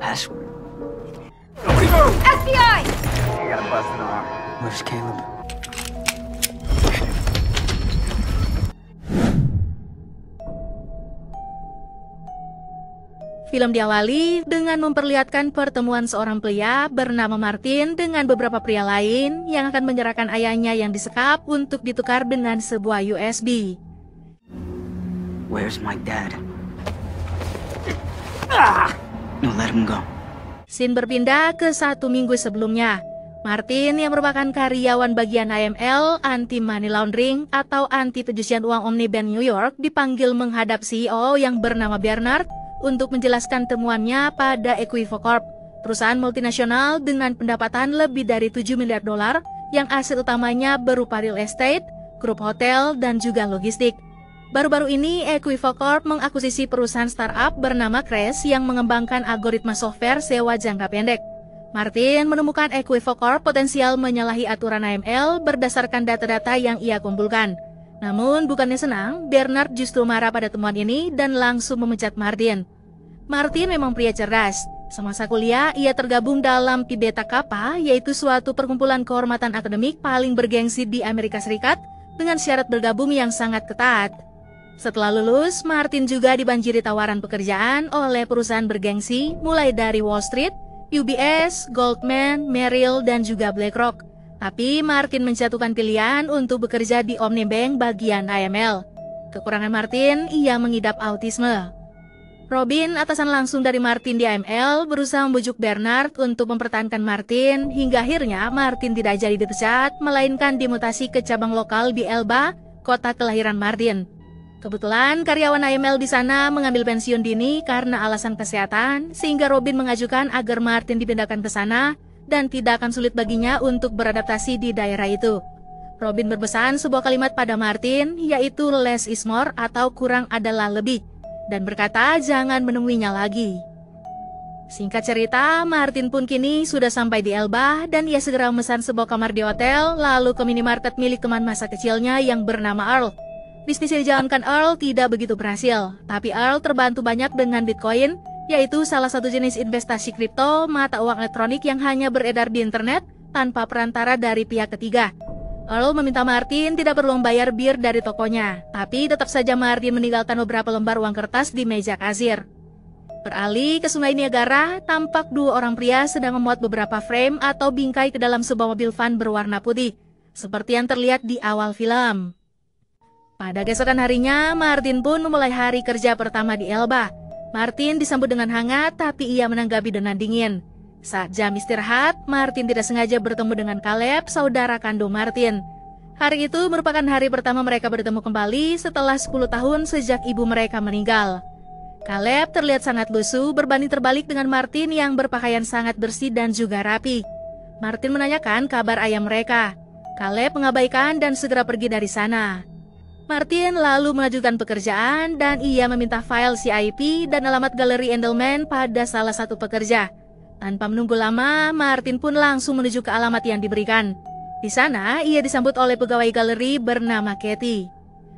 password. FBI! You got a busted arm. Where's Caleb? Film diawali dengan memperlihatkan pertemuan seorang pria bernama Martin dengan beberapa pria lain yang akan menyerahkan ayahnya yang disekap untuk ditukar dengan sebuah USB. Where's my dad? No, let him go. Scene berpindah ke 1 minggu sebelumnya. Martin yang merupakan karyawan bagian AML Anti Money Laundering atau anti pencucian uang Omnibank New York dipanggil menghadap CEO yang bernama Bernard untuk menjelaskan temuannya pada Equifax Corp, perusahaan multinasional dengan pendapatan lebih dari 7 miliar dolar yang aset utamanya berupa real estate, grup hotel, dan juga logistik. Baru-baru ini Equifax Corp mengakuisisi perusahaan startup bernama Crash yang mengembangkan algoritma software sewa jangka pendek. Martin menemukan Equifax Corp potensial menyalahi aturan AML berdasarkan data-data yang ia kumpulkan. Namun bukannya senang, Bernard justru marah pada temuan ini dan langsung memecat Martin. Martin memang pria cerdas. Semasa kuliah, ia tergabung dalam Pi Beta Kappa, yaitu suatu perkumpulan kehormatan akademik paling bergengsi di Amerika Serikat dengan syarat bergabung yang sangat ketat. Setelah lulus, Martin juga dibanjiri tawaran pekerjaan oleh perusahaan bergengsi mulai dari Wall Street, UBS, Goldman, Merrill, dan juga BlackRock. Tapi Martin menjatuhkan pilihan untuk bekerja di Omnibank bagian AML. Kekurangan Martin, ia mengidap autisme. Robin, atasan langsung dari Martin di AML, berusaha membujuk Bernard untuk mempertahankan Martin, hingga akhirnya Martin tidak jadi dipecat, melainkan dimutasi ke cabang lokal di Elba, kota kelahiran Martin. Kebetulan karyawan AML di sana mengambil pensiun dini karena alasan kesehatan, sehingga Robin mengajukan agar Martin dipindahkan ke sana, dan tidak akan sulit baginya untuk beradaptasi di daerah itu. Robin berpesan sebuah kalimat pada Martin, yaitu less is more atau kurang adalah lebih, dan berkata jangan menemuinya lagi. Singkat cerita, Martin pun kini sudah sampai di Elba dan ia segera memesan sebuah kamar di hotel, lalu ke minimarket milik teman masa kecilnya yang bernama Earl. Bisnis yang dijalankan Earl tidak begitu berhasil, tapi Earl terbantu banyak dengan Bitcoin, yaitu salah satu jenis investasi kripto, mata uang elektronik yang hanya beredar di internet tanpa perantara dari pihak ketiga. Earl meminta Martin tidak perlu membayar bir dari tokonya, tapi tetap saja Martin meninggalkan beberapa lembar uang kertas di meja kasir. Beralih ke Sungai Niagara, tampak 2 orang pria sedang memuat beberapa frame atau bingkai ke dalam sebuah mobil van berwarna putih, seperti yang terlihat di awal film. Pada keesokan harinya, Martin pun memulai hari kerja pertama di Elba. Martin disambut dengan hangat, tapi ia menanggapi dengan dingin. Saat jam istirahat, Martin tidak sengaja bertemu dengan Caleb, saudara kandung Martin. Hari itu merupakan hari pertama mereka bertemu kembali setelah 10 tahun sejak ibu mereka meninggal. Caleb terlihat sangat lusuh berbanding terbalik dengan Martin yang berpakaian sangat bersih dan juga rapi. Martin menanyakan kabar ayah mereka. Caleb mengabaikan dan segera pergi dari sana. Martin lalu melanjutkan pekerjaan dan ia meminta file CIP dan alamat galeri Endelman pada salah satu pekerja. Tanpa menunggu lama, Martin pun langsung menuju ke alamat yang diberikan. Di sana, ia disambut oleh pegawai galeri bernama Katie.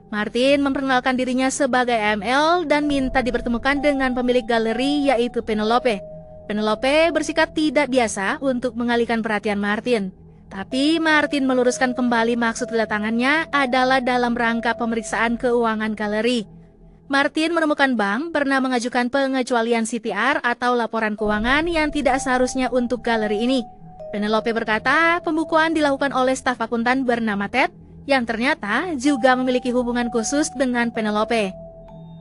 Martin memperkenalkan dirinya sebagai AML dan minta dipertemukan dengan pemilik galeri yaitu Penelope. Penelope bersikap tidak biasa untuk mengalihkan perhatian Martin. Tapi Martin meluruskan kembali maksud kedatangannya adalah dalam rangka pemeriksaan keuangan galeri. Martin menemukan bank pernah mengajukan pengecualian CTR atau laporan keuangan yang tidak seharusnya untuk galeri ini. Penelope berkata pembukuan dilakukan oleh staf akuntan bernama Ted yang ternyata juga memiliki hubungan khusus dengan Penelope.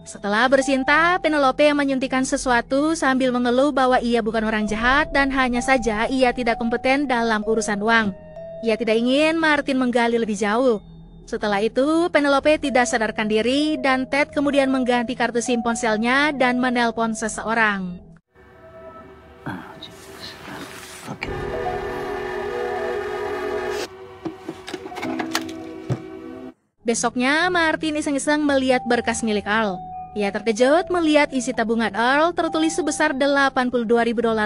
Setelah bercinta, Penelope menyuntikkan sesuatu sambil mengeluh bahwa ia bukan orang jahat dan hanya saja ia tidak kompeten dalam urusan uang. Ia tidak ingin Martin menggali lebih jauh. Setelah itu, Penelope tidak sadarkan diri dan Ted kemudian mengganti kartu SIM ponselnya dan menelpon seseorang. Besoknya, Martin iseng-iseng melihat berkas milik Earl. Ia terkejut melihat isi tabungan Earl tertulis sebesar $82.000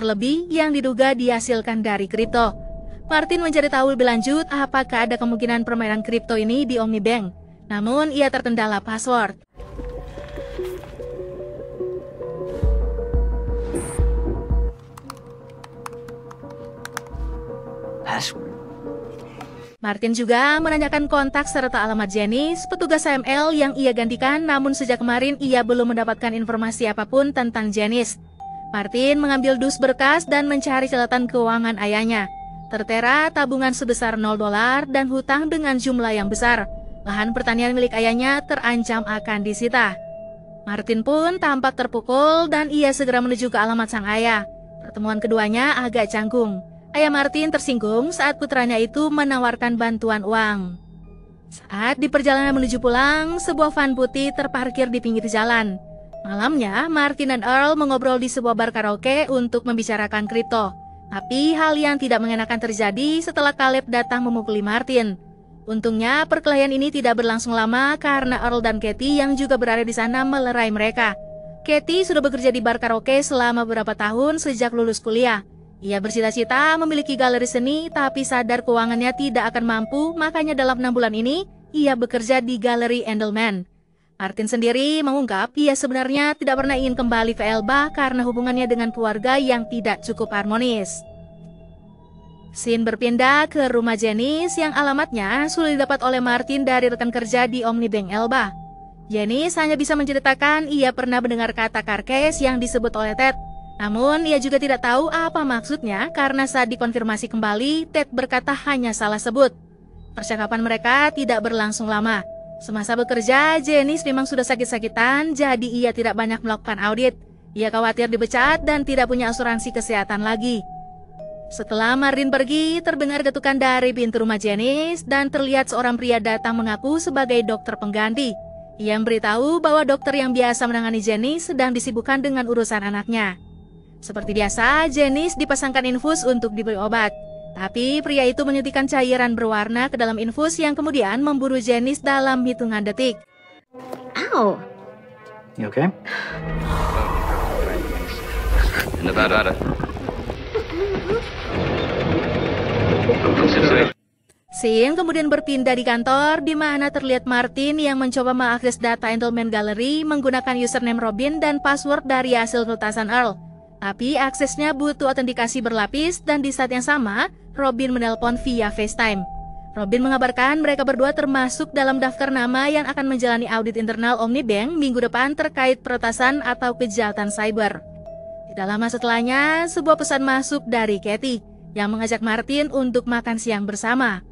lebih yang diduga dihasilkan dari kripto. Martin mencari tahu lebih lanjut apakah ada kemungkinan permainan kripto ini di Omnibank. Namun ia terkendala password. Martin juga menanyakan kontak serta alamat Janice, petugas AML yang ia gantikan, namun sejak kemarin ia belum mendapatkan informasi apapun tentang Janice. Martin mengambil dus berkas dan mencari catatan keuangan ayahnya. Tertera tabungan sebesar $0 dan hutang dengan jumlah yang besar. Lahan pertanian milik ayahnya terancam akan disita. Martin pun tampak terpukul dan ia segera menuju ke alamat sang ayah. Pertemuan keduanya agak canggung. Ayah Martin tersinggung saat putranya itu menawarkan bantuan uang. Saat di perjalanan menuju pulang, sebuah van putih terparkir di pinggir jalan. Malamnya, Martin dan Earl mengobrol di sebuah bar karaoke untuk membicarakan kripto. Tapi hal yang tidak mengenakan terjadi setelah Caleb datang memukuli Martin. Untungnya, perkelahian ini tidak berlangsung lama karena Earl dan Katie yang juga berada di sana melerai mereka. Katie sudah bekerja di bar karaoke selama beberapa tahun sejak lulus kuliah. Ia bercita-cita memiliki galeri seni, tapi sadar keuangannya tidak akan mampu, makanya dalam 6 bulan ini, ia bekerja di galeri Endelman. Martin sendiri mengungkap ia sebenarnya tidak pernah ingin kembali ke Elba karena hubungannya dengan keluarga yang tidak cukup harmonis. Scene berpindah ke rumah Janice yang alamatnya sudah didapat oleh Martin dari rekan kerja di Omnibank Elba. Janice hanya bisa menceritakan ia pernah mendengar kata carcase yang disebut oleh Ted. Namun, ia juga tidak tahu apa maksudnya karena saat dikonfirmasi kembali, Ted berkata hanya salah sebut. Percakapan mereka tidak berlangsung lama. Semasa bekerja, Janice memang sudah sakit-sakitan, jadi ia tidak banyak melakukan audit. Ia khawatir dipecat dan tidak punya asuransi kesehatan lagi. Setelah Martin pergi, terdengar ketukan dari pintu rumah Janice dan terlihat seorang pria datang mengaku sebagai dokter pengganti. Ia memberitahu bahwa dokter yang biasa menangani Janice sedang disibukkan dengan urusan anaknya. Seperti biasa, Janice dipasangkan infus untuk diberi obat. Tapi pria itu menyuntikkan cairan berwarna ke dalam infus yang kemudian memburu Janice dalam hitungan detik. Ow! You okay? Scene kemudian berpindah di kantor, di mana terlihat Martin yang mencoba mengakses data Endelman Gallery menggunakan username Robin dan password dari hasil rutasan Earl. Tapi aksesnya butuh autentikasi berlapis dan di saat yang sama, Robin menelpon via FaceTime. Robin mengabarkan mereka berdua termasuk dalam daftar nama yang akan menjalani audit internal Omnibank minggu depan terkait peretasan atau kejahatan cyber. Tidak lama setelahnya, sebuah pesan masuk dari Katie yang mengajak Martin untuk makan siang bersama.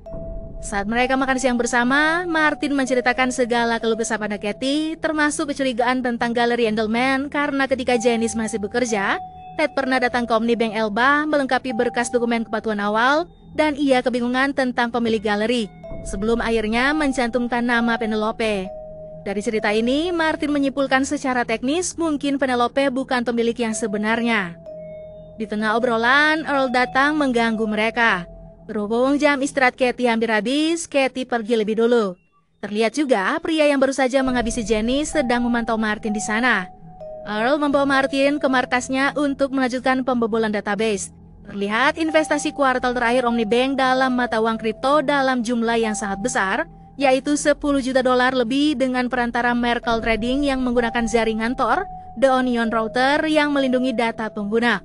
Saat mereka makan siang bersama, Martin menceritakan segala keluh kesah pada Katie, termasuk kecurigaan tentang galeri Endelman karena ketika Janice masih bekerja, Ted pernah datang ke Omnibank Elba melengkapi berkas dokumen kepatuhan awal dan ia kebingungan tentang pemilik galeri sebelum akhirnya mencantumkan nama Penelope. Dari cerita ini, Martin menyimpulkan secara teknis mungkin Penelope bukan pemilik yang sebenarnya. Di tengah obrolan, Earl datang mengganggu mereka. Berhubung jam istirahat Katie hampir habis, Katie pergi lebih dulu. Terlihat juga pria yang baru saja menghabisi Janice sedang memantau Martin di sana. Earl membawa Martin ke markasnya untuk melanjutkan pembobolan database. Terlihat investasi kuartal terakhir Omnibank dalam mata uang kripto dalam jumlah yang sangat besar, yaitu $10 juta lebih dengan perantara Merkle Trading yang menggunakan jaringan Tor, The Onion Router yang melindungi data pengguna.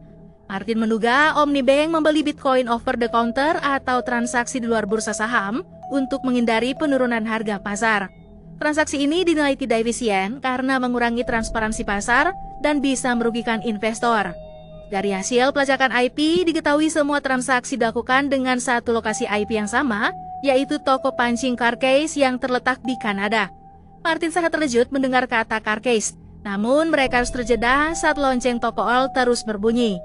Martin menduga Omnibank membeli Bitcoin over the counter atau transaksi di luar bursa saham untuk menghindari penurunan harga pasar. Transaksi ini dinilai tidak efisien karena mengurangi transparansi pasar dan bisa merugikan investor. Dari hasil pelacakan IP, diketahui semua transaksi dilakukan dengan satu lokasi IP yang sama, yaitu toko pancing Carcase yang terletak di Kanada. Martin sangat terkejut mendengar kata Carcase, namun mereka harus terjeda saat lonceng toko Earl terus berbunyi.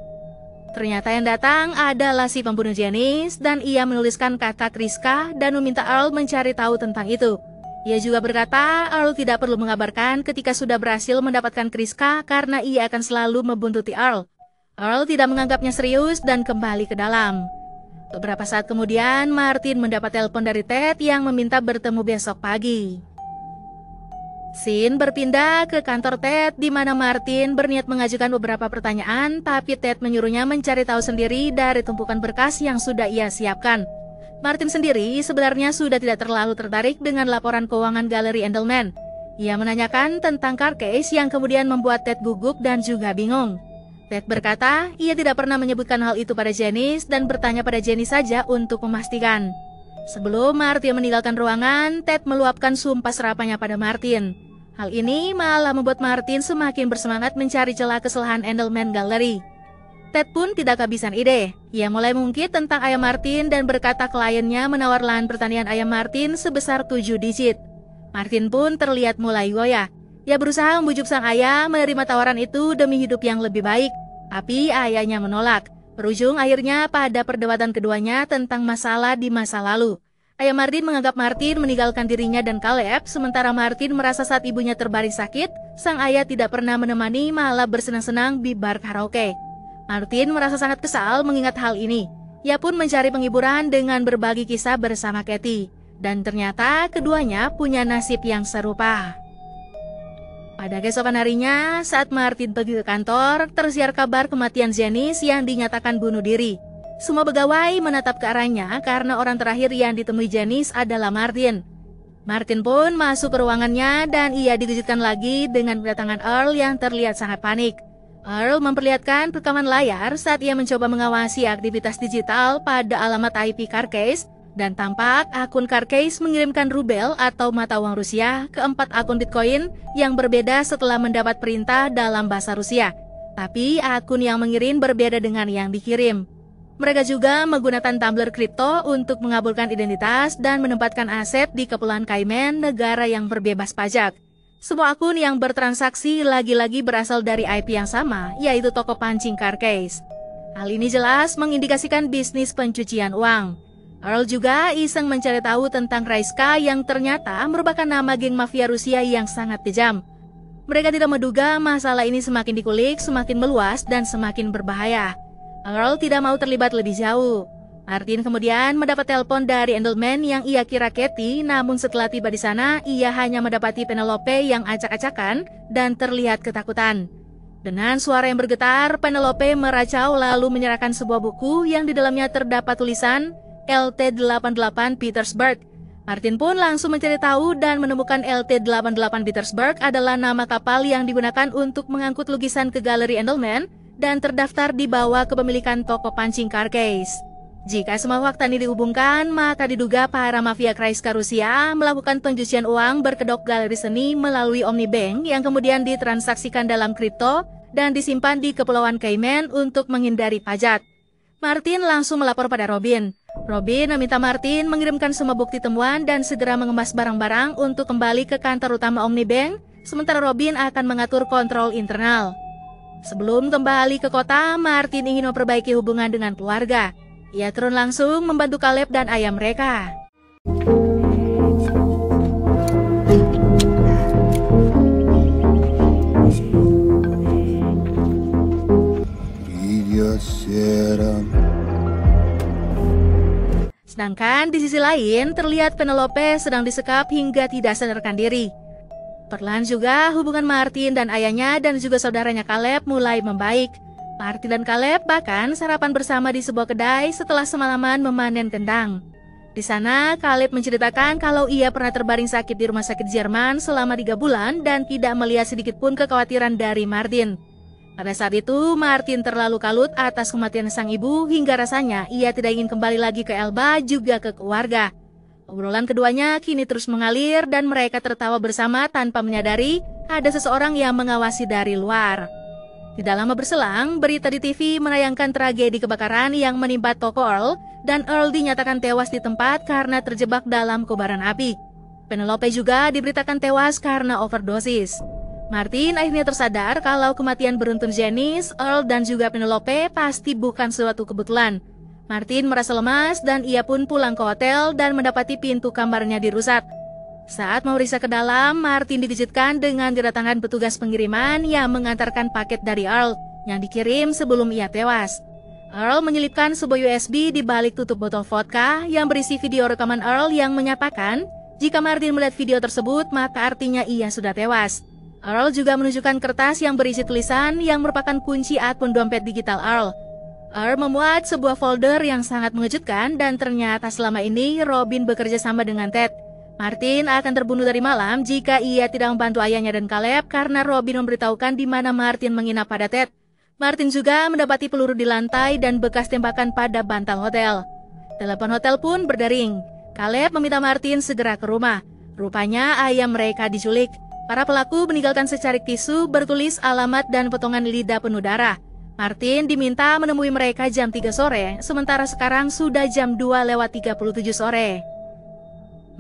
Ternyata yang datang adalah si pembunuh Janice dan ia menuliskan kata Kriska dan meminta Earl mencari tahu tentang itu. Ia juga berkata Earl tidak perlu mengabarkan ketika sudah berhasil mendapatkan Kriska karena ia akan selalu membuntuti Earl. Earl tidak menganggapnya serius dan kembali ke dalam. Beberapa saat kemudian, Martin mendapat telepon dari Ted yang meminta bertemu besok pagi. Scene berpindah ke kantor Ted di mana Martin berniat mengajukan beberapa pertanyaan, tapi Ted menyuruhnya mencari tahu sendiri dari tumpukan berkas yang sudah ia siapkan. Martin sendiri sebenarnya sudah tidak terlalu tertarik dengan laporan keuangan galeri Endelman. Ia menanyakan tentang Carcase yang kemudian membuat Ted gugup dan juga bingung. Ted berkata ia tidak pernah menyebutkan hal itu pada Janice dan bertanya pada Janice saja untuk memastikan. Sebelum Martin meninggalkan ruangan, Ted meluapkan sumpah serapanya pada Martin. Hal ini malah membuat Martin semakin bersemangat mencari celah kesalahan Endelman Gallery. Ted pun tidak kehabisan ide. Ia mulai mengungkit tentang ayam Martin dan berkata kliennya menawar lahan pertanian ayam Martin sebesar 7 digit. Martin pun terlihat mulai goyah. Ia berusaha membujuk sang ayah menerima tawaran itu demi hidup yang lebih baik. Tapi ayahnya menolak. Berujung akhirnya pada perdebatan keduanya tentang masalah di masa lalu. Ayah Martin menganggap Martin meninggalkan dirinya dan Caleb, sementara Martin merasa saat ibunya terbaring sakit, sang ayah tidak pernah menemani malah bersenang-senang di bar karaoke. Martin merasa sangat kesal mengingat hal ini. Ia pun mencari penghiburan dengan berbagi kisah bersama Katie. Dan ternyata keduanya punya nasib yang serupa. Pada keesokan harinya, saat Martin pergi ke kantor, tersiar kabar kematian Janice yang dinyatakan bunuh diri. Semua pegawai menatap ke arahnya karena orang terakhir yang ditemui Janice adalah Martin. Martin pun masuk ke ruangannya dan ia dikejutkan lagi dengan kedatangan Earl yang terlihat sangat panik. Earl memperlihatkan rekaman layar saat ia mencoba mengawasi aktivitas digital pada alamat IP Carcase, dan tampak akun Carcase mengirimkan rubel atau mata uang Rusia ke 4 akun Bitcoin yang berbeda setelah mendapat perintah dalam bahasa Rusia. Tapi akun yang mengirim berbeda dengan yang dikirim. Mereka juga menggunakan tumbler kripto untuk mengabulkan identitas dan menempatkan aset di Kepulauan Cayman, negara yang berbebas pajak. Semua akun yang bertransaksi lagi-lagi berasal dari IP yang sama, yaitu toko pancing Carcase. Hal ini jelas mengindikasikan bisnis pencucian uang. Earl juga iseng mencari tahu tentang Raiska yang ternyata merupakan nama geng mafia Rusia yang sangat kejam. Mereka tidak menduga masalah ini semakin dikulik, semakin meluas, dan semakin berbahaya. Earl tidak mau terlibat lebih jauh. Martin kemudian mendapat telepon dari Endelman yang ia kira Katie, namun setelah tiba di sana, ia hanya mendapati Penelope yang acak-acakan dan terlihat ketakutan. Dengan suara yang bergetar, Penelope meracau lalu menyerahkan sebuah buku yang di dalamnya terdapat tulisan LT-88 Petersburg. Martin pun langsung mencari tahu dan menemukan LT-88 Petersburg adalah nama kapal yang digunakan untuk mengangkut lukisan ke galeri Endelman dan terdaftar di bawah kepemilikan toko pancing Carcase. Jika semua fakta ini dihubungkan, maka diduga para mafia Kraiska Rusia melakukan pencucian uang berkedok galeri seni melalui Omnibank yang kemudian ditransaksikan dalam kripto dan disimpan di Kepulauan Cayman untuk menghindari pajak. Martin langsung melapor pada Robin. Robin meminta Martin mengirimkan semua bukti temuan dan segera mengemas barang-barang untuk kembali ke kantor utama Omnibank, sementara Robin akan mengatur kontrol internal. Sebelum kembali ke kota, Martin ingin memperbaiki hubungan dengan keluarga. Ia turun langsung membantu Caleb dan ayah mereka. Sedangkan di sisi lain, terlihat Penelope sedang disekap hingga tidak sadarkan diri. Perlahan juga hubungan Martin dan ayahnya dan juga saudaranya Caleb mulai membaik. Martin dan Caleb bahkan sarapan bersama di sebuah kedai setelah semalaman memanen kentang. Di sana, Caleb menceritakan kalau ia pernah terbaring sakit di rumah sakit Jerman selama 3 bulan dan tidak melihat sedikit pun kekhawatiran dari Martin. Pada saat itu, Martin terlalu kalut atas kematian sang ibu hingga rasanya ia tidak ingin kembali lagi ke Elba juga ke keluarga. Obrolan keduanya kini terus mengalir dan mereka tertawa bersama tanpa menyadari ada seseorang yang mengawasi dari luar. Tidak lama berselang, berita di TV menayangkan tragedi kebakaran yang menimpa toko Earl, dan Earl dinyatakan tewas di tempat karena terjebak dalam kobaran api. Penelope juga diberitakan tewas karena overdosis. Martin akhirnya tersadar kalau kematian beruntun Janice, Earl, dan juga Penelope pasti bukan suatu kebetulan. Martin merasa lemas dan ia pun pulang ke hotel dan mendapati pintu kamarnya dirusak. Saat memeriksa ke dalam, Martin dikejutkan dengan kedatangan petugas pengiriman yang mengantarkan paket dari Earl yang dikirim sebelum ia tewas. Earl menyelipkan sebuah USB di balik tutup botol vodka yang berisi video rekaman Earl yang menyatakan jika Martin melihat video tersebut maka artinya ia sudah tewas. Earl juga menunjukkan kertas yang berisi tulisan yang merupakan kunci akun dompet digital Earl. Earl memuat sebuah folder yang sangat mengejutkan dan ternyata selama ini Robin bekerja sama dengan Ted. Martin akan terbunuh dari malam jika ia tidak membantu ayahnya dan Caleb karena Robin memberitahukan di mana Martin menginap pada Ted. Martin juga mendapati peluru di lantai dan bekas tembakan pada bantal hotel. Telepon hotel pun berdering. Caleb meminta Martin segera ke rumah. Rupanya ayah mereka diculik. Para pelaku meninggalkan secarik tisu bertulis alamat dan potongan lidah penuh darah. Martin diminta menemui mereka jam 3 sore, sementara sekarang sudah jam 2:37 sore.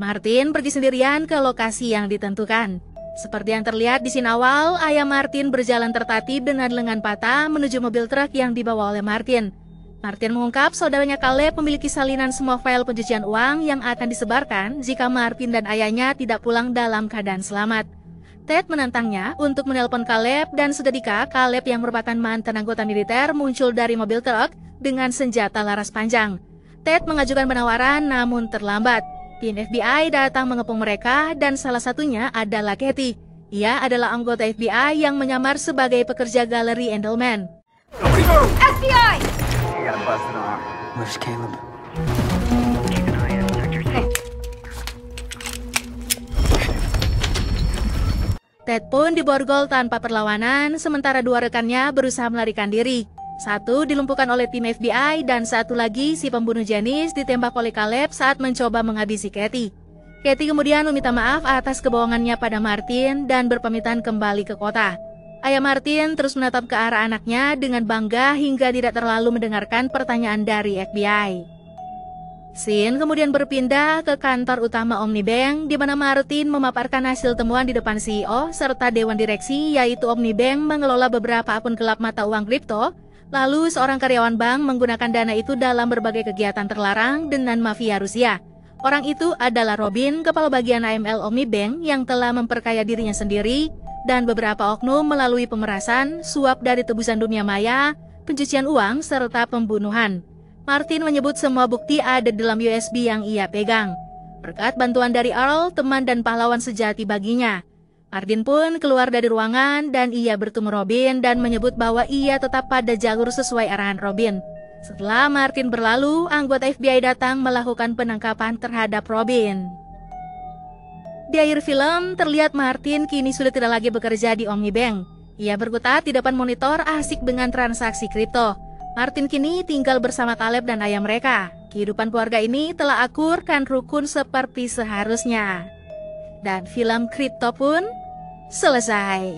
Martin pergi sendirian ke lokasi yang ditentukan. Seperti yang terlihat di scene awal, ayah Martin berjalan tertatib dengan lengan patah menuju mobil truk yang dibawa oleh Martin. Martin mengungkap saudaranya Caleb memiliki salinan semua file pencucian uang yang akan disebarkan jika Martin dan ayahnya tidak pulang dalam keadaan selamat. Ted menantangnya untuk menelpon Caleb dan seketika Caleb yang merupakan mantan anggota militer muncul dari mobil truk dengan senjata laras panjang. Ted mengajukan penawaran namun terlambat. Tim FBI datang mengepung mereka dan salah satunya adalah Katie. Ia adalah anggota FBI yang menyamar sebagai pekerja galeri Endelman. FBI! I got a busted arm. Where's Caleb? Ted pun diborgol tanpa perlawanan, sementara dua rekannya berusaha melarikan diri. Satu dilumpuhkan oleh tim FBI dan satu lagi si pembunuh Janice ditembak oleh Caleb saat mencoba menghabisi Katie. Katie kemudian meminta maaf atas kebohongannya pada Martin dan berpamitan kembali ke kota. Ayah Martin terus menatap ke arah anaknya dengan bangga hingga tidak terlalu mendengarkan pertanyaan dari FBI. Scene kemudian berpindah ke kantor utama Omnibank di mana Martin memaparkan hasil temuan di depan CEO serta dewan direksi, yaitu Omnibank mengelola beberapa akun gelap mata uang kripto. Lalu seorang karyawan bank menggunakan dana itu dalam berbagai kegiatan terlarang dengan mafia Rusia. Orang itu adalah Robin, kepala bagian AML Omnibank yang telah memperkaya dirinya sendiri dan beberapa oknum melalui pemerasan, suap dari tebusan dunia maya, pencucian uang, serta pembunuhan. Martin menyebut semua bukti ada dalam USB yang ia pegang. Berkat bantuan dari Earl, teman dan pahlawan sejati baginya. Martin pun keluar dari ruangan dan ia bertemu Robin dan menyebut bahwa ia tetap pada jalur sesuai arahan Robin. Setelah Martin berlalu, anggota FBI datang melakukan penangkapan terhadap Robin. Di akhir film, terlihat Martin kini sudah tidak lagi bekerja di Omnibank. Ia berkutat di depan monitor asik dengan transaksi kripto. Martin kini tinggal bersama Caleb dan ayah mereka. Kehidupan keluarga ini telah akur dan rukun seperti seharusnya. Dan film kripto pun selesai.